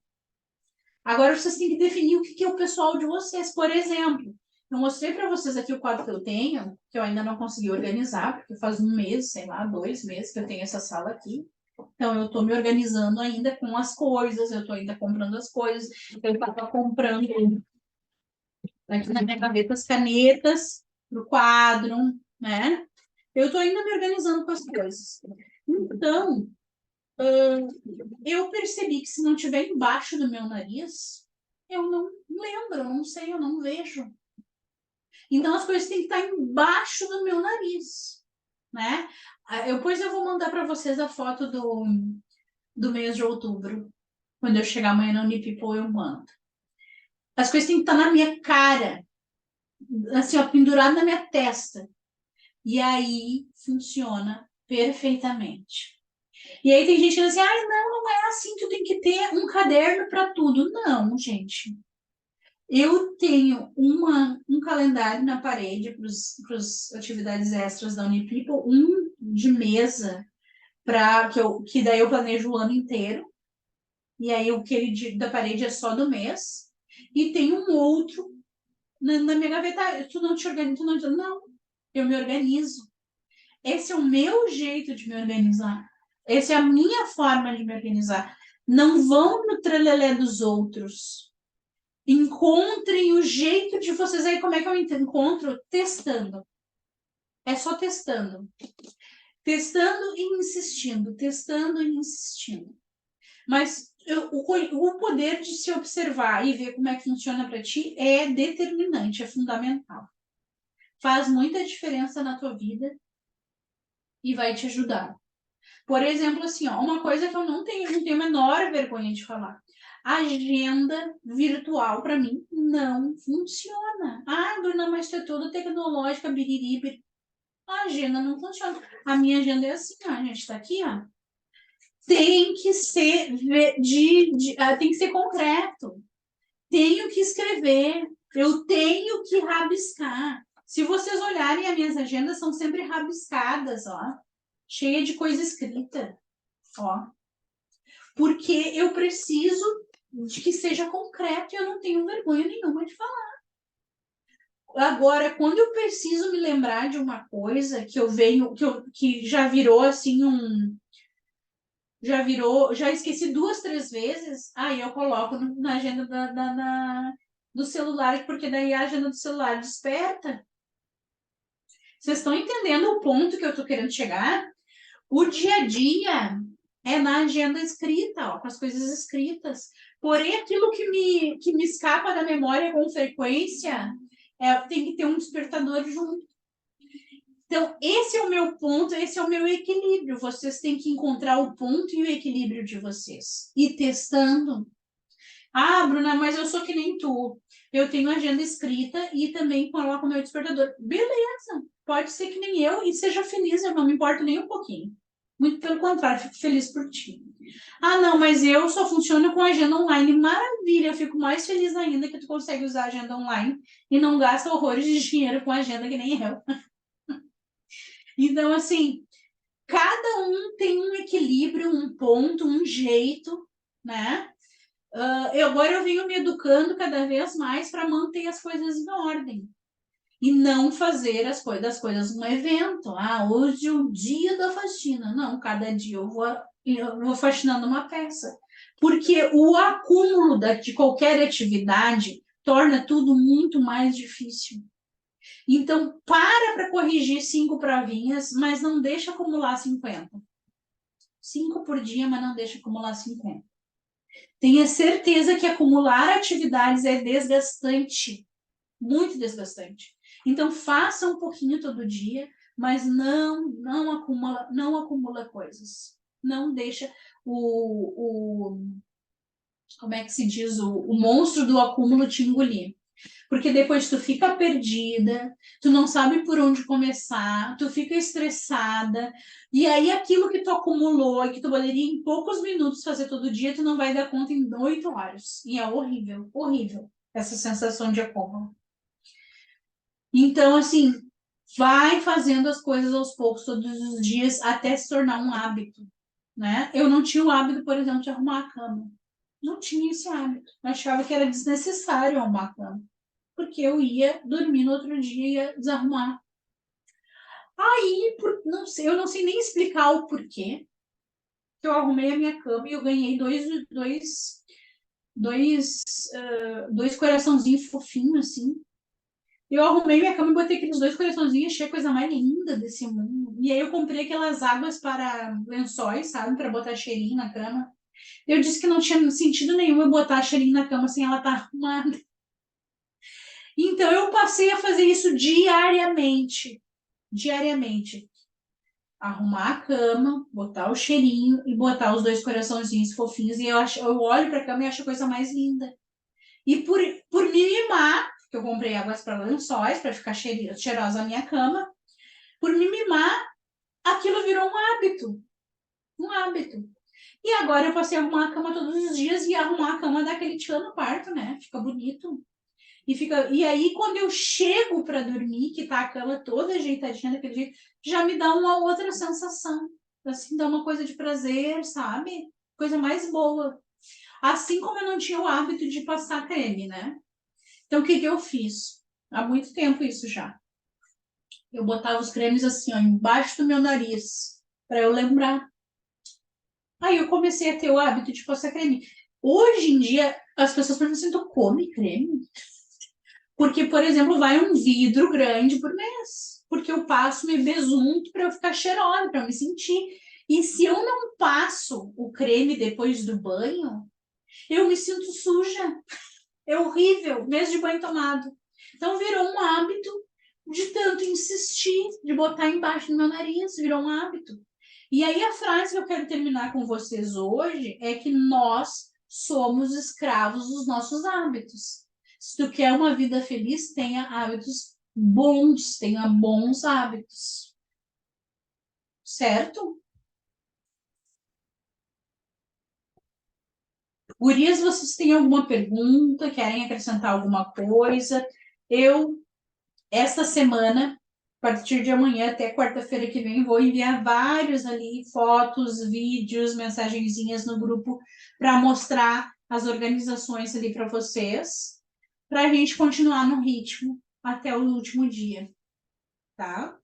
Agora vocês têm que definir o que é o pessoal de vocês. Por exemplo, eu mostrei para vocês aqui o quadro que eu tenho, que eu ainda não consegui organizar, porque faz um mês, sei lá, 2 meses que eu tenho essa sala aqui. Então, eu estou me organizando ainda com as coisas, eu estou ainda comprando as coisas. Eu estava comprando aqui na minha gaveta as canetas para o quadro, né? Eu estou ainda me organizando com as coisas. Então, eu percebi que se não tiver embaixo do meu nariz, eu não lembro, eu não sei, eu não vejo. Então, as coisas têm que estar embaixo do meu nariz, né? Depois eu vou mandar para vocês a foto do mês de outubro. Quando eu chegar amanhã na Unipeople, eu mando. As coisas têm que estar na minha cara, assim, ó, pendurado na minha testa. E aí funciona perfeitamente. E aí tem gente que diz assim, não é assim, tu tem que ter um caderno para tudo. Não, gente. Eu tenho um calendário na parede para as atividades extras da Unipeople, um de mesa, que daí eu planejo o ano inteiro. E aí aquele da parede é só do mês. E tem um outro na minha gaveta. Tu não te organiza, não, eu me organizo. Esse é o meu jeito de me organizar. Essa é a minha forma de me organizar. Não vão no trelelé dos outros. Encontrem o jeito de vocês. Aí como é que eu encontro? Testando. É só testando. Testando e insistindo. Testando e insistindo. Mas o poder de se observar e ver como é que funciona para ti é determinante, é fundamental. Faz muita diferença na tua vida e vai te ajudar. Por exemplo, assim, ó, uma coisa que eu não tenho a menor vergonha de falar. Agenda virtual, para mim, não funciona. Bruna, mas tu é toda tecnológica, biriri. A agenda não funciona. A minha agenda é assim, ó, a gente tá aqui, ó. Tem que ser tem que ser concreto. Tenho que escrever. Eu tenho que rabiscar. Se vocês olharem, as minhas agendas são sempre rabiscadas, ó. Cheia de coisa escrita, ó. Porque eu preciso de que seja concreto, e eu não tenho vergonha nenhuma de falar. Agora, quando eu preciso me lembrar de uma coisa que eu venho, que já virou assim já esqueci 2, 3 vezes, aí eu coloco na agenda do celular, porque daí a agenda do celular desperta. Vocês estão entendendo o ponto que eu tô querendo chegar? O dia a dia é na agenda escrita, ó, com as coisas escritas. Porém, aquilo que me escapa da memória com frequência, tem que ter um despertador junto. Então, esse é o meu ponto, esse é o meu equilíbrio. Vocês têm que encontrar o ponto e o equilíbrio de vocês. E testando. Ah, Bruna, mas eu sou que nem tu. Eu tenho agenda escrita e também coloco o meu despertador. Beleza, pode ser que nem eu e seja feliz, eu não me importo nem um pouquinho. Muito pelo contrário, fico feliz por ti. Ah, não, mas eu só funciono com agenda online. Maravilha, eu fico mais feliz ainda que tu consegue usar agenda online e não gasta horrores de dinheiro com agenda que nem eu. Então, assim, cada um tem um equilíbrio, um ponto, um jeito, né? Agora eu venho me educando cada vez mais para manter as coisas em ordem. E não fazer as coisas um evento. Ah, hoje é o dia da faxina. Não, cada dia eu vou faxinando uma peça. Porque o acúmulo de qualquer atividade torna tudo muito mais difícil. Então, para corrigir 5 provinhas, mas não deixa acumular 50. 5 por dia, mas não deixa acumular 50. Tenha certeza que acumular atividades é desgastante, muito desgastante. Então, faça um pouquinho todo dia, mas não acumula coisas. Não deixa como é que se diz, o monstro do acúmulo te engolir. Porque depois tu fica perdida, tu não sabe por onde começar, tu fica estressada, e aí aquilo que tu acumulou e que tu poderia em poucos minutos fazer todo dia, tu não vai dar conta em 8 horas. E é horrível, horrível essa sensação de acúmulo. Então, assim, vai fazendo as coisas aos poucos, todos os dias, até se tornar um hábito, né? Eu não tinha o hábito, por exemplo, de arrumar a cama. Não tinha esse hábito. Eu achava que era desnecessário arrumar a cama. Porque eu ia dormir no outro dia e ia desarrumar. Aí, não sei, eu não sei nem explicar o porquê que eu arrumei a minha cama e eu ganhei dois coraçãozinhos fofinhos, assim. Eu arrumei minha cama e botei aqueles 2 coraçãozinhos, achei a coisa mais linda desse mundo. E aí eu comprei aquelas águas para lençóis, sabe? Para botar cheirinho na cama. Eu disse que não tinha sentido nenhum eu botar cheirinho na cama sem ela estar arrumada. Então eu passei a fazer isso diariamente. Diariamente. Arrumar a cama, botar o cheirinho e botar os 2 coraçãozinhos fofinhos. E eu olho para a cama e acho a coisa mais linda. E por me mimar, porque eu comprei águas para lençóis, para ficar cheirosa a minha cama, por me mimar, aquilo virou um hábito. Um hábito. E agora eu passei a arrumar a cama todos os dias e arrumar a cama daquele tchan no quarto, né? Fica bonito. E aí, quando eu chego para dormir, que tá a cama toda ajeitadinha daquele jeito, já me dá uma outra sensação. Assim, dá uma coisa de prazer, sabe? Coisa mais boa. Assim como eu não tinha o hábito de passar creme, né? Então, o que eu fiz? Há muito tempo isso já. Eu botava os cremes assim, ó, embaixo do meu nariz, para eu lembrar. Aí eu comecei a ter o hábito de passar creme. Hoje em dia, as pessoas perguntam assim, tu come creme? Porque, por exemplo, vai um vidro grande por mês. Porque eu passo, me besunto para eu ficar cheirosa, para eu me sentir. E se eu não passo o creme depois do banho, eu me sinto suja. É horrível, mesmo de banho tomado. Então virou um hábito de tanto insistir, de botar embaixo do meu nariz, virou um hábito. E aí a frase que eu quero terminar com vocês hoje é que nós somos escravos dos nossos hábitos. Se tu quer uma vida feliz, tenha hábitos bons, tenha bons hábitos. Certo? Gurias, vocês têm alguma pergunta? Querem acrescentar alguma coisa? Esta semana, a partir de amanhã até quarta-feira que vem, vou enviar vários ali, fotos, vídeos, mensagenzinhas no grupo para mostrar as organizações ali para vocês, para a gente continuar no ritmo até o último dia, tá?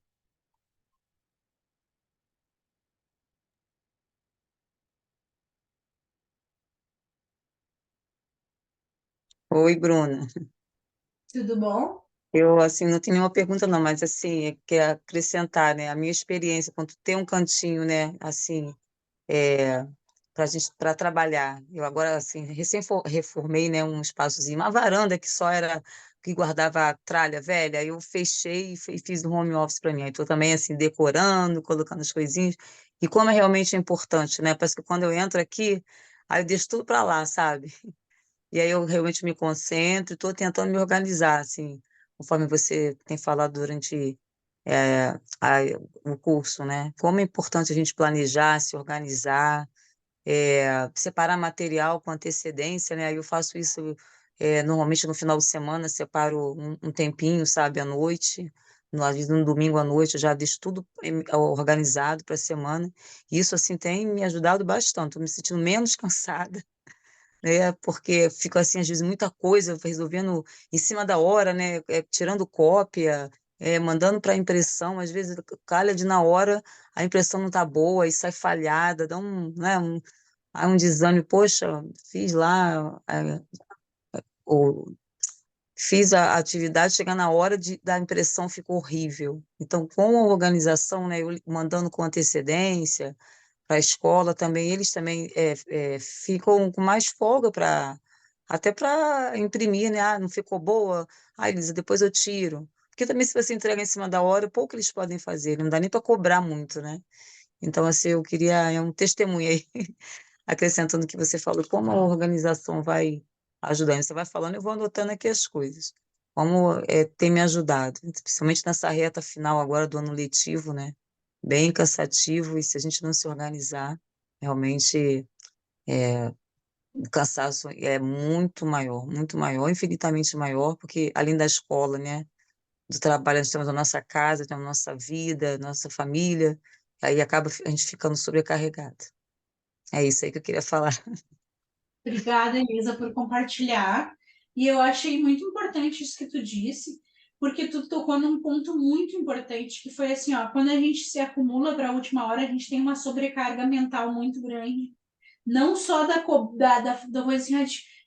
Oi, Bruna. Tudo bom? Eu, assim, não tenho nenhuma pergunta, não, mas, assim, quer acrescentar, né, a minha experiência, quando tem um cantinho, né, assim, para gente, para trabalhar. Eu agora, assim, reformei, né, um espaçozinho, uma varanda que só era, que guardava a tralha velha, aí eu fechei e fiz um home office para mim. Aí estou também, assim, decorando, colocando as coisinhas, e como é realmente importante, né, parece que quando eu entro aqui, aí eu deixo tudo para lá, sabe? E aí eu realmente me concentro, estou tentando me organizar, assim, conforme você tem falado durante o curso, né? Como é importante a gente planejar, se organizar, separar material com antecedência, né? Aí eu faço isso normalmente no final de semana, separo um tempinho, sabe, à noite, às vezes no domingo à noite, eu já deixo tudo organizado para a semana. E isso, assim, tem me ajudado bastante, estou me sentindo menos cansada, né? Porque fica assim, às vezes, muita coisa resolvendo em cima da hora, né? Tirando cópia, mandando para impressão, às vezes calha de na hora a impressão não tá boa e sai falhada, dá aí um desânimo, poxa, fiz lá, o, fiz a atividade, chegar na hora da impressão ficou horrível. Então, com a organização, né, eu mandando com antecedência, para a escola também, eles também ficam com mais folga para até para imprimir, né? Ah, não ficou boa? Ah, Elisa, depois eu tiro. Porque também se você entrega em cima da hora, pouco eles podem fazer, não dá nem para cobrar muito, né? Então, assim, eu queria um testemunho aí, acrescentando o que você falou, como a organização vai ajudando. Você vai falando, eu vou anotando aqui as coisas. Como tem me ajudado, principalmente nessa reta final agora do ano letivo, né? Bem cansativo, e se a gente não se organizar, realmente o cansaço é muito maior, infinitamente maior, porque além da escola, né? Do trabalho, nós temos a nossa casa, temos a nossa vida, nossa família, aí acaba a gente ficando sobrecarregado. É isso aí que eu queria falar. Obrigada, Elisa, por compartilhar. E eu achei muito importante isso que tu disse, porque tu tocou num ponto muito importante, que foi assim, ó, quando a gente se acumula para a última hora, a gente tem uma sobrecarga mental muito grande. Não só da coisa assim,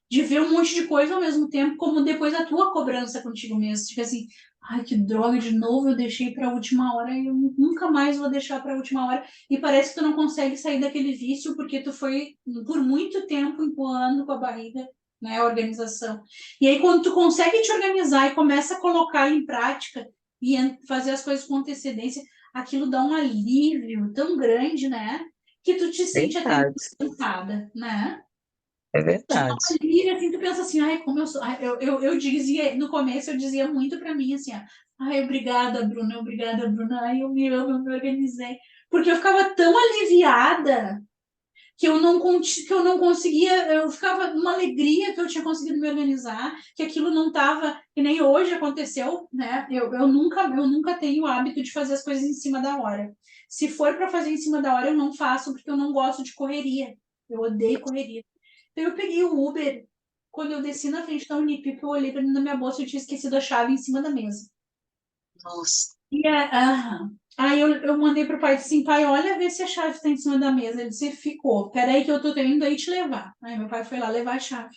de ver um monte de coisa ao mesmo tempo, como depois a tua cobrança contigo mesmo. Tipo assim, ai, que droga, de novo eu deixei para a última hora e eu nunca mais vou deixar para a última hora. E parece que tu não consegue sair daquele vício porque tu foi por muito tempo empurrando com a barriga, né, a organização. E aí quando tu consegue te organizar e começa a colocar em prática e fazer as coisas com antecedência, aquilo dá um alívio tão grande, né? Que tu te sente até Verdade, cansada, né? é Te dá verdade. uma alívio, assim, tu pensa assim, ai, como eu sou. Ai, eu dizia, no começo eu dizia muito pra mim assim, ó, ai, obrigada, Bruna, ai, eu me amo, eu me organizei. Porque eu ficava tão aliviada que eu não conseguia, eu ficava numa alegria que eu tinha conseguido me organizar, que aquilo não estava, que nem hoje aconteceu, né? Eu nunca tenho o hábito de fazer as coisas em cima da hora. Se for para fazer em cima da hora, eu não faço, porque eu não gosto de correria. Eu odeio correria. Então eu peguei o Uber, quando eu desci na frente da Unip, eu olhei para dentro da minha bolsa e eu tinha esquecido a chave em cima da mesa. Nossa, Aí eu mandei pro pai assim, pai, olha, vê se a chave está em cima da mesa. Ele disse, ficou. Peraí que eu tô indo aí te levar. Aí meu pai foi lá levar a chave.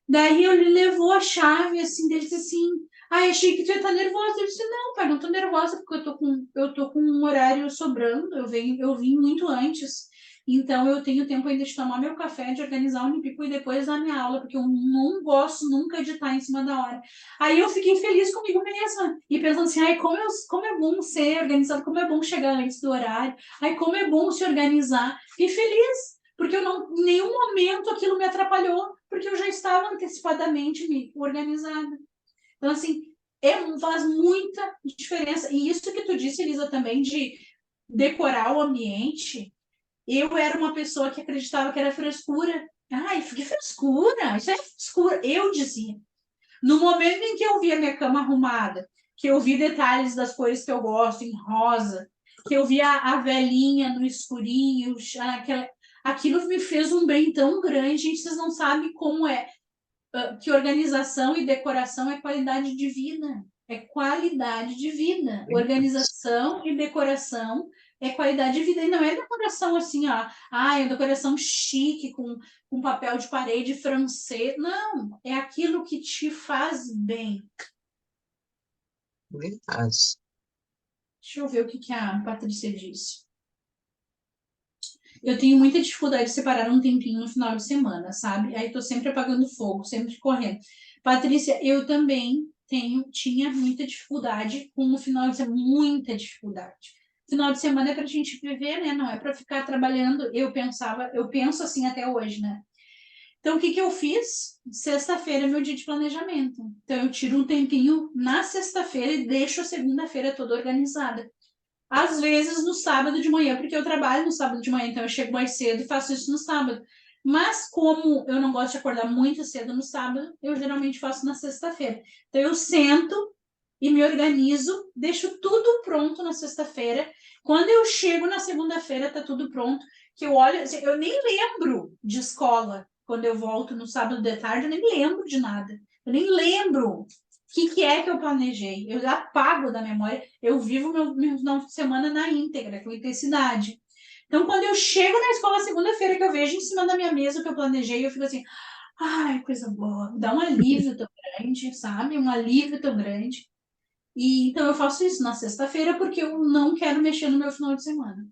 Daí ele levou a chave, assim, dele disse assim, achei que tu ia estar nervosa. Ele disse, não, pai, não tô nervosa, porque eu tô com um horário sobrando, eu vim muito antes. Então eu tenho tempo ainda de tomar meu café, de organizar o Unipico e depois dar minha aula, porque eu não gosto nunca de estar em cima da hora. Aí eu fiquei feliz comigo mesma. E pensando assim, ai, como é bom ser organizado, como é bom chegar antes do horário, ai, como é bom se organizar. E feliz, porque eu não, em nenhum momento aquilo me atrapalhou, porque eu já estava antecipadamente me organizada. Então, assim, faz muita diferença. E isso que tu disse, Elisa, também de decorar o ambiente, eu era uma pessoa que acreditava que era frescura. Ai, que frescura! Isso é frescura. Eu dizia. No momento em que eu vi a minha cama arrumada, que eu vi detalhes das cores que eu gosto, em rosa, que eu vi a velhinha no escurinho, aquela, aquilo me fez um bem tão grande, gente, vocês não sabem como é, que organização e decoração é qualidade de vida. É qualidade de vida. Organização e decoração é qualidade de vida. E não é decoração assim, ó. Ah, é decoração chique, com papel de parede francês. Não, é aquilo que te faz bem. Verdade. Deixa eu ver o que a Patrícia disse. Eu tenho muita dificuldade de separar um tempinho no final de semana, sabe? Aí tô sempre apagando fogo, sempre correndo. Patrícia, eu também tinha muita dificuldade com o final de semana, muita dificuldade. Final de semana é pra gente viver, né? Não é pra ficar trabalhando. Eu penso assim até hoje, né? Então, o que eu fiz? Sexta-feira é meu dia de planejamento. Então, eu tiro um tempinho na sexta-feira e deixo a segunda-feira toda organizada. Às vezes no sábado de manhã, porque eu trabalho no sábado de manhã, então eu chego mais cedo e faço isso no sábado. Mas como eu não gosto de acordar muito cedo no sábado, eu geralmente faço na sexta-feira. Então eu sento e me organizo, deixo tudo pronto na sexta-feira. Quando eu chego na segunda-feira, tá tudo pronto. Que eu olho, assim, eu nem lembro de escola quando eu volto no sábado de tarde, eu nem lembro de nada. Eu nem lembro que é que eu planejei. Eu apago da memória. Eu vivo meu final de semana na íntegra, com intensidade. Então, quando eu chego na escola segunda-feira, que eu vejo em cima da minha mesa o que eu planejei, eu fico assim, ai, coisa boa. Dá um alívio tão grande, sabe? Um alívio tão grande. E então eu faço isso na sexta-feira porque eu não quero mexer no meu final de semana.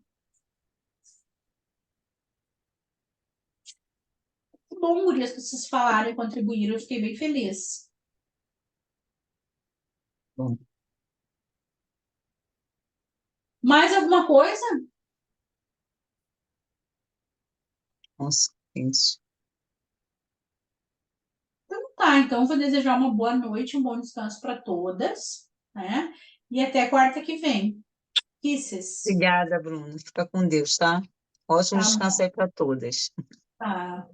Que bom, Gurias, que vocês falaram e contribuíram. Eu fiquei bem feliz. Bom, Mais alguma coisa? consciência. Tá, então vou desejar uma boa noite, um bom descanso para todas, né? E até quarta que vem. Kisses. Obrigada, Bruna. Fica com Deus, tá? Ótimo Tá descanso bom. aí para todas. Tá.